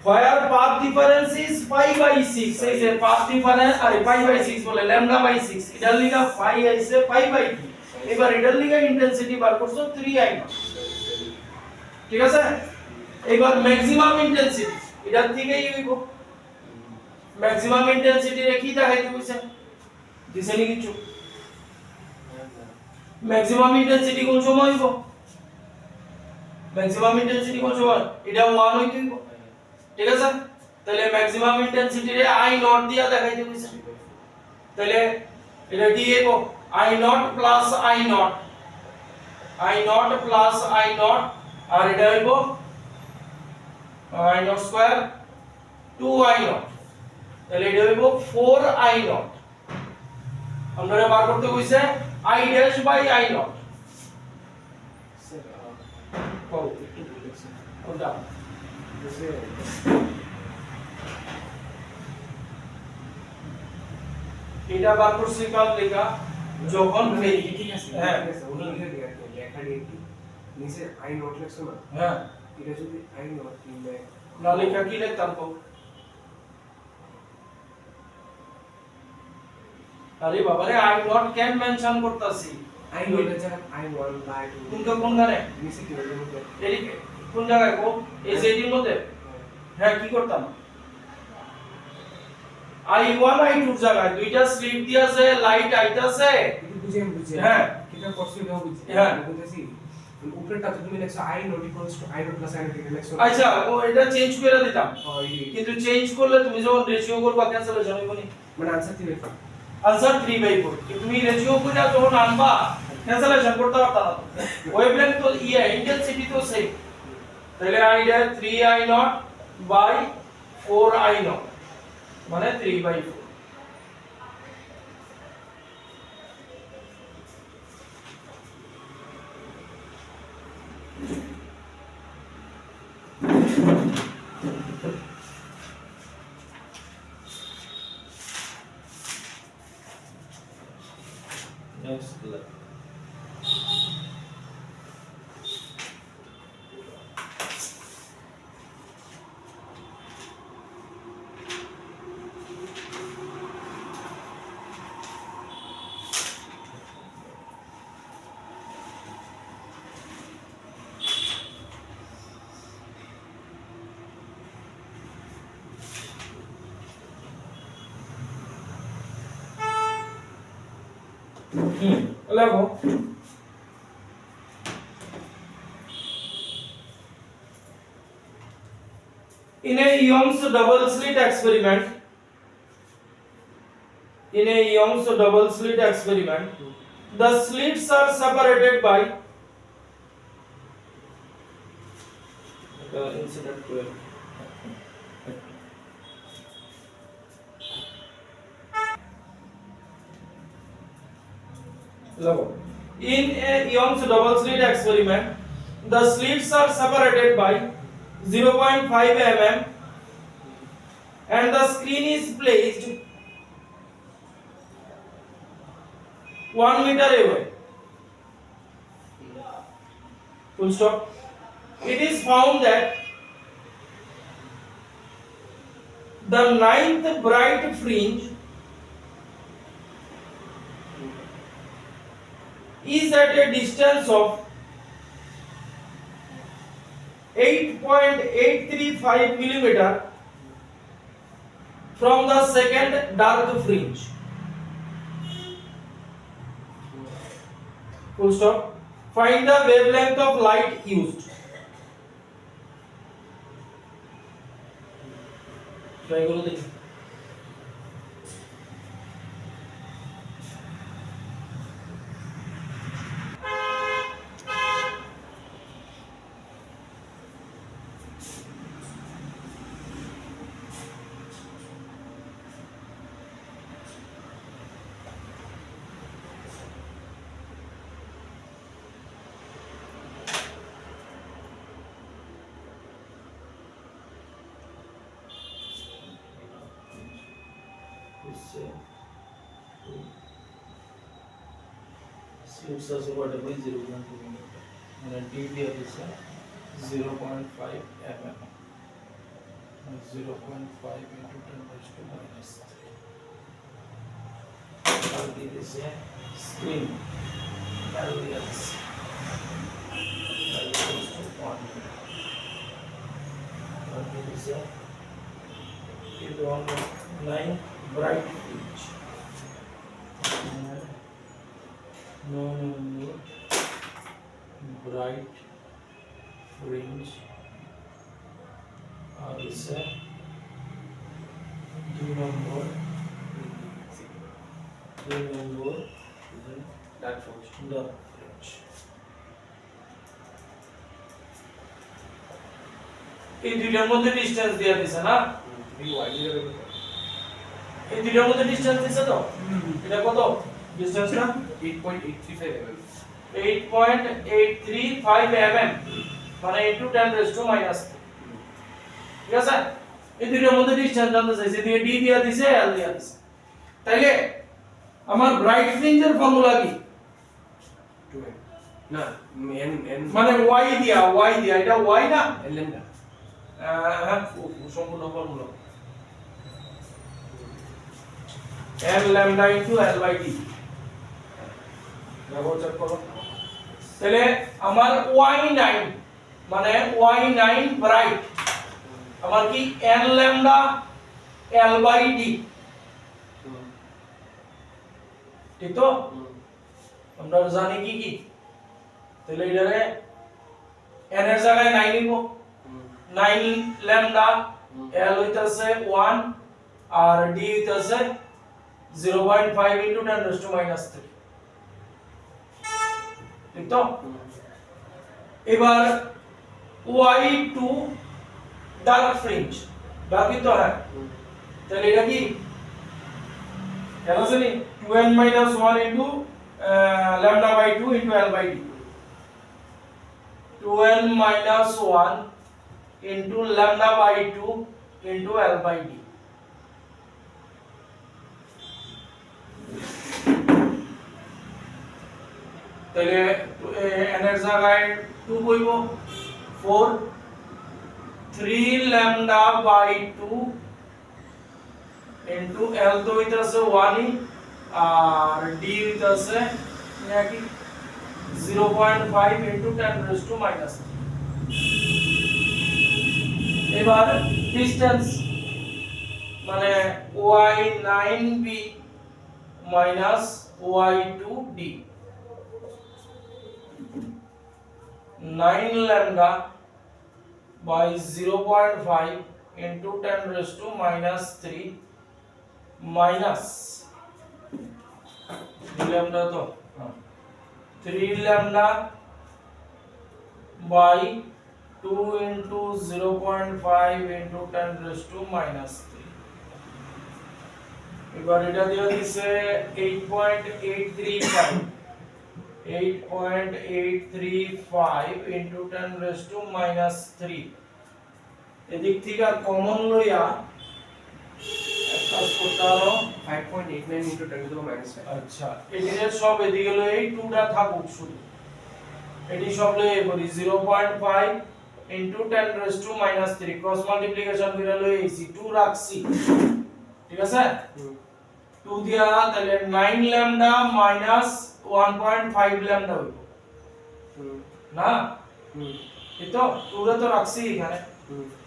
where path difference is pi by 6 এই যে path difference আরে pi by 6 বলে lambda by 6 এটার লিগা phi আইছে pi by 3 এবার এটার লিগা ইন্টেন্সিটি বার করছো 3i ঠিক আছে এবার ম্যাক্সিমাম ইন্টেন্সিটি এটার থেকেই হইব ম্যাক্সিমাম ইন্টেন্সিটি রে কি দেখাইতে কইছে দিছে নি কিছু ম্যাক্সিমাম ইন্টেন্সিটি কোন সময় হইব ম্যাক্সিমাম ইন্টেন্সিটি কোন সময় এটা 1 হইতে হইব ঠিক আছে তাহলে ম্যাক্সিমাম ইন্টেন্সিটি রে i নট দিয়া দেখাইতে কইছে তাহলে এটা কি হইব i not plus i not i not plus i not আর এটা হইব i not square 2i not তাহলে এটা হইব 4i নট আমরা বার করতে কইছে i dash by i naught sir কও একটু বলেছে কোনটা जैसे এটা বার করছি কাল লেখা যখন ঠিক আছে হ্যাঁ ঠিক আছে উনি লিখে দিয়া লেখা দিয়ে কি নিচে আই নোট লিখছো না হ্যাঁ এটা যদি আই নোট কিনবে না লেখা কি লিখতাম কও আরে বাবারে আই নট ক্যান মেনশন করতাছি আই নোটের জায়গায় আই ওয়ান বা আই টু কোনটা কোন গানে নিচে কি বলবো এদিক কোন জায়গায় কো এই যে এটির মধ্যে হ্যাঁ কি করতাম আই ওয়ান আই টু জায়গায় দুইটা স্লিপ দিয়েছে লাইট আইতাছে বুঝি হ্যাঁ এটা করছি এটা বুঝি হ্যাঁ বুঝেছি উপরেরটা তো তুমি লেখছো I not equals to I not plus I not লেখছো আচ্ছা ও এটা চেঞ্জ করে দিতাম ওই কিন্তু চেঞ্জ করলে তুমি যখন রেশিও করবা ক্যান্সেলেশন হইব নি মানে আনসার দিবে আনসার 3/4 কি তুমি রেশিও করে যখন আনবা ক্যান্সেলেশন করতে পারতা না ওয়েভলেংথ তো ইয়া ইন্টেন্সিটি তো সেম তাহলে আইডিয়া 3i0 বাই 4i0 মানে 3/4 next level লেখো in a Young's double slit experiment the slits are separated by incident to in a Young's double slit experiment the slits are separated by 0.5 mm and the screen is placed 1 meter away. Full stop. It is found that the ninth bright fringe is at a distance of 8.835 millimeter from the second dark fringe. Full stop. Find the wavelength of light used. Try করো দেখি slits are separated by 0.2 mm and d here is 0.5 mm 0.5 into 10 raised to minus 3 and this is a screen LS equals to 1 and this is a 9 bright fringe no bright fringe is a number dark fringe the fringe এই দুইটার মধ্যে distance দেয়া দিছে না এই Y এর এই দুইটার মধ্যে ডিসটেন্স দিছে তো এটা কত ডিসটেন্সটা 8.835 mm 8.835 mm মানে into 10 raised to minus 3 ঠিক আছে এই দুইটার মধ্যে ডিসটেন্স জানতে চাইছে দিয়ে d দিয়া দিছে l দিয়া দিছে তাইলে আমার ব্রাইট ফ্রিঞ্জের ফর্মুলা কি 2m না n মানে y দিয়া এটা y না ল্যামডা হ্যাঁ সম্পূর্ণ formula n lambda into l by d দেখো চেক করো তাহলে আমার y9 মানে y9 ব্রাইট আমার কি n lambda l by d ঠিক তো আমরা জানি কি কি তাহলে এটারে n এর জায়গায় 9 নিব 9 lambda l হইতাছে 1 আর d হইতাছে 0.5 into 10 raised to minus 3 ঠিক তো এবার y2 ডার্ক ফ্রিঞ্জ ডার্কই তো হ্যাঁ তাহলে এটা কি কেন জানি 2n minus 1 into lambda by 2 into l by d 2n minus 1 into lambda by 2 into l by d তাহলে n এর জায়গায় 2 বইব 4 3 lambda by 2 into l তো হইতাছে 1 আর d হইতাছে নাকি 0.5 into 10 raised to minus 3 এবার ডিসটেন্স মানে y9b minus y2d 9 lambda by 0.5 into 10 raised to minus 3 minus 3 lambda तो 3 lambda by 2 into 0.5 into 10 raised to minus 3 এবার এটা দিয়ে দিছে 8.835 8.835 into 10 raised to minus 3 এদিক থেকে কমন লইয়া একটা করতে পারো 5.89 into 10 to the minus 5 আচ্ছা এদিকে সব এদিকে লই এই 2টা থাকুক শুধু এটি সব লই করি 0.5 into 10 raised to minus 3 cross multiplication করে লই এসি 2 রাখছি ঠিক আছে 2 দিয়া তাহলে 9 lambda minus 1.5 lambda হইব না এই তো 2 রে তো রাখছি এখানে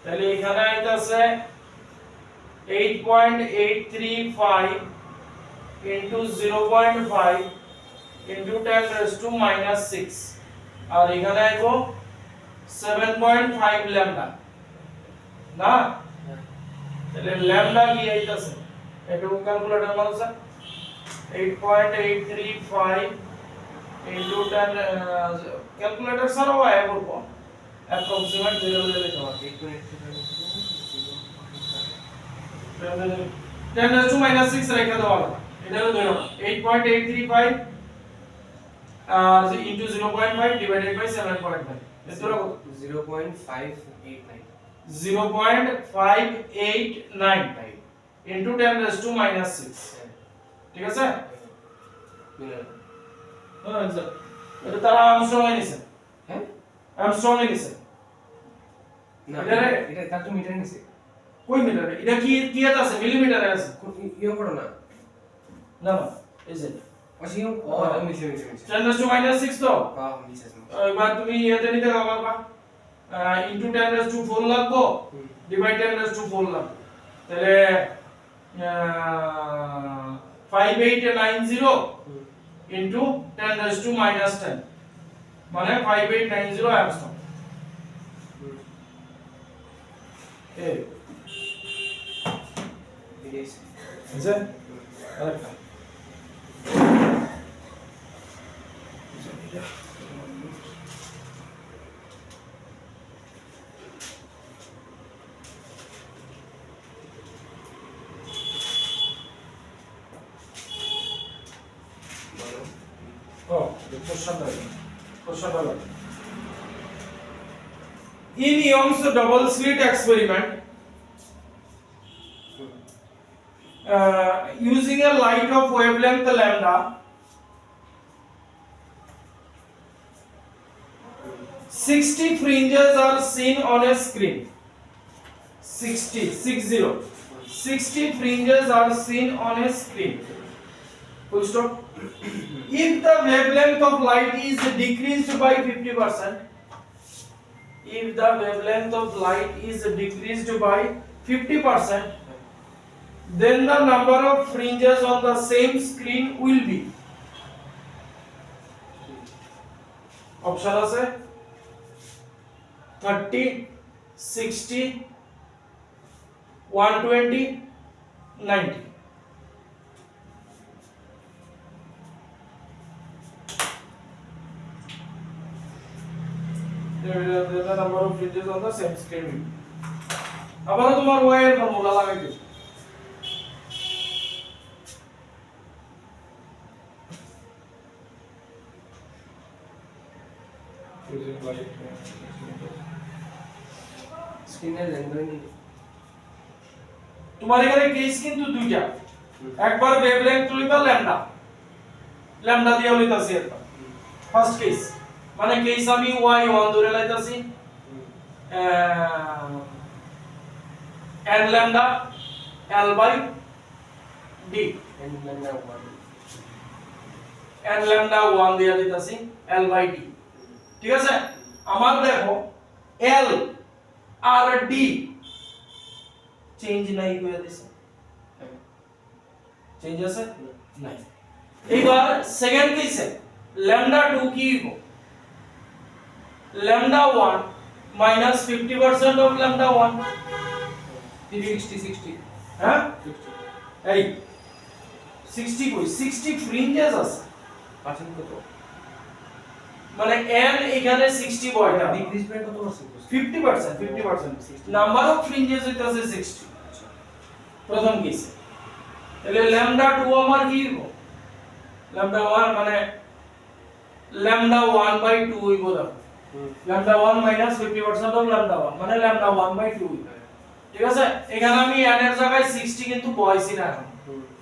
তাহলে এখানে আইতাছে 8.835 into 0.5 into 10 raised to minus 6 আর এখানে আইবো 7.5 lambda না তাহলে lambda কি আইতাছে এটা ক্যালকুলেটর মানুষ 8.835 into 10 ক্যালকুলেটর সারাও আয় করব অ্যাপ্রক্সিমেট 0 বলে লিখতে পারবো 10 raised to minus 6 রেখে দেওয়া হলো এটা হলো ধরো 8.835 আর into 0.5 divided by 7.5 এত কত 0.589 0.589 into 10 raised to minus 6 ঠিক আছে হ্যাঁ স্যার এটা তারা আর্মস্ট্রং এ নিছে হ্যাঁ আর্মস্ট্রং এ নিছে না এটা তার তো মিটার নিছে কই মিটার এটা কি কি আছে মিলিমিটারে আছে ইও করো না না না এই যে অসীম ও মিছে 10 raised to minus 6 তো হ্যাঁ মিছে এবার তুমি এতে নিতে পারবা into 10 raised to 4 লাগবো ডিভাইড 10 raised to 4 লাগবো তাহলে 5890 into 10 raised to minus 10 মানে 5890 অ্যামস্ট্রং এই বুঝছেন আরেকটা In Young's double slit experiment, using a light of wavelength lambda, 60 fringes are seen on a screen. 60 60 fringes are seen on a screen. Full stop. If the wavelength of light is decreased by 50%, if the wavelength of light is decreased by 50%, then the number of fringes on the same screen will be. Option আছে 30, 60, 120, 90. The number of fringes on the same screen will be. আবার তোমার y এর formula লাগাই দিও। স্ক্রিনের language তোমার এখানে case কিন্তু দুইটা, একবার ওয়েভলেংথ লিখবা ল্যামডা, ল্যামডা দিয়ে লিখতাছি এটা ফার্স্ট কেস, মানে কেস আমি y1 ধরে লাইতাছি n lambda l by d, and language n lambda 1 দিয়ে দিতাছি l by d। ঠিক আছে, আমার দেখো l আর d চেঞ্জ নাই করে দিছে, চেঞ্জ আছে নাই। এবার সেকেন্ড কেসে lambda 2 কি হইব, lambda 1 minus 50% of lambda 1, 60 হ্যাঁ এই 60 কই 60 ফ্রিঞ্জেস আছে, পার্সেন্ট কত মানে n এখানে 60 বয়টা ডিক্রিজ বাই কত পার্সেন্ট 50%, নাম্বার অফ ফ্রিঞ্জেস হইতাছে 60 প্রথম কেসে। তাহলে lambda 2 আমার কি হইব, lambda 1 মানে lambda 1 by 2 হইব, দেখো lambda 1 minus 50% of lambda 1 মানে lambda 1 by 2 হইব। ঠিক আছে, এখানে আমি n এর জায়গায় 60 কিন্তু বয়সই না এখন।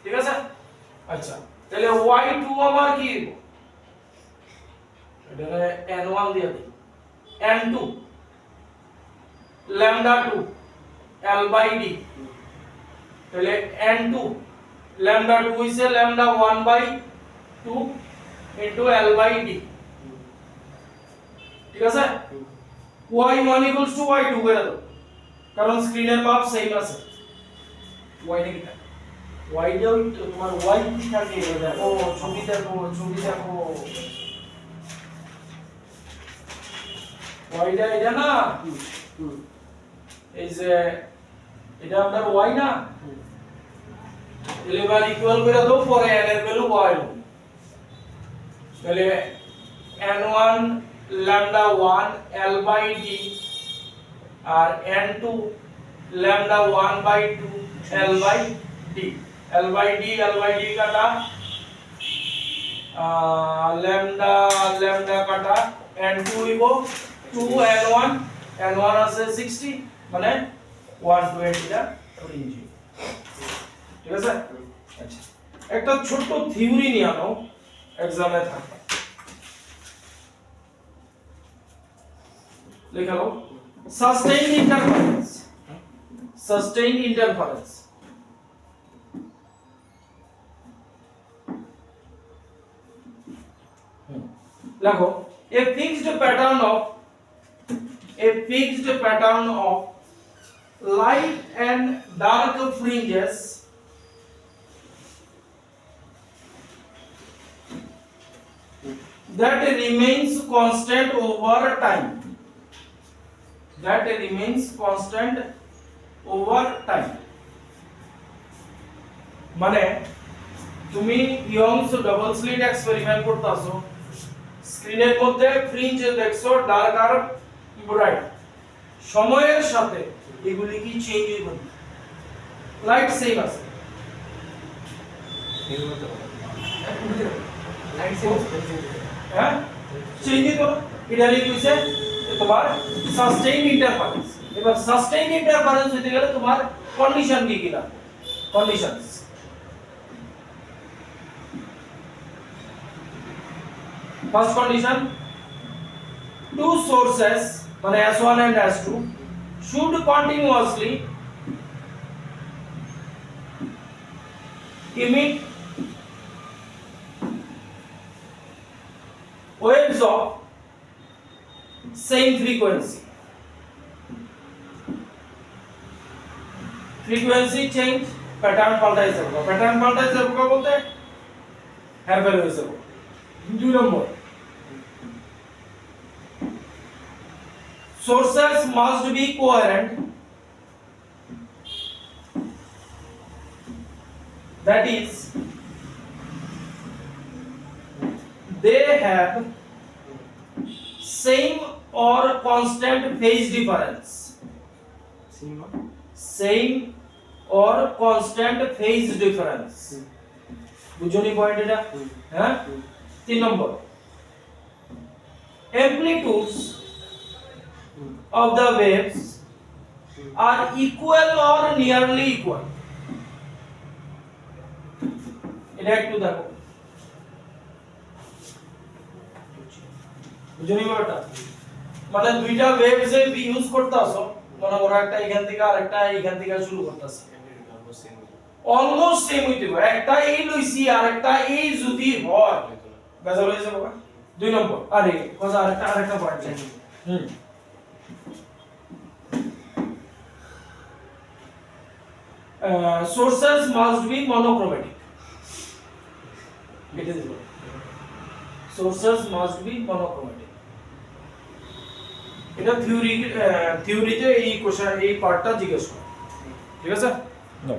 ঠিক আছে, আচ্ছা তাহলে y2 আমার কি হইব, এখানে n1 দিয়ে দিই, n2 lambda 2 l by d, তাহলে n2 lambda 2 হইছে lambda 1 by 2 into l by d। ঠিক আছে, y1 equals to y2 করে দাও, কারণ স্ক্রিনের মাপ সেম আছে। ওয়াই টা কি y টা তোমার y কি থাকে দেখো, ছবি দেখো, ছবি দেখো, y টা এটা না, এই যে এটা আপনার y না, তাহলে এবার ইকুয়াল করে দাও, পরে n এর ভ্যালু y হবে, তাহলে n1 lambda 1 l by d R n2 lambda 1 by 2 l by d, l by d কাটা lambda lambda কাটা n2 হইব 2 n1 আছে 60 মানে 120 টা ফ্রিঞ্জ। ঠিক আছে, আচ্ছা একটা ছোট থিওরি নিয়ে আনো, এক্সামে থাকবে, লিখে নাও sustained interference, sustained interference। দেখো a fixed pattern of light and dark fringes that remains constant over time, that remains constant over time, মানে তুমি ইয়ংস ডাবল স্লিট এক্সপেরিমেন্ট করতেছো, স্ক্রিনের মধ্যে ফ্রিঞ্জ দেখছো ডার্ক আর ব্রাইট, সময়ের সাথে এগুলি কি চেঞ্জ হইবে, লাইট সেম আছে, হ্যাঁ চেঞ্জ হইতো, এটা লিখছে তোমার সাস্টেইন ইন্টারফারেন্স। এবার সাস্টেইন ইন্টারফারেন্স হইতে গেলে তোমার কন্ডিশন কি কিনা, conditions first condition, two sources মানে S1 and S2 should continuously emit waves of same frequency. Frequency change, pattern পাল্টাই যাবে। প্যাটার্ন পাল্টাই যাবে বলতে হেরফের হয়ে যাবে। 2 নম্বর, sources must be coherent, that is they have same or constant phase difference. Same or constant phase difference. বুঝুনি point এটা? হ্যাঁ? 3 নম্বর, amplitudes of the waves are equal or nearly equal. এটা একটু দেখো, বুঝুনি বলটা? মানে দুইটা ওয়েভস এ ইউজ করতেছো, মনে করো একটা এখান থেকে আর একটা এখান থেকে শুরু করতেছে, অলমোস্ট সেম হইতে হবে। একটা এই লইছি আর একটা এই যদি হয় বেজাল হয়ে যাবে। 2 নম্বর, আরে কথা আরেকটা পয়েন্ট আছে। Sources must be monochromatic. It is good. Sources must be monochromatic. এটা থিওরিতে এই কোশ্চেন এই পার্টটা জিজ্ঞেস করে, ঠিক আছে? No.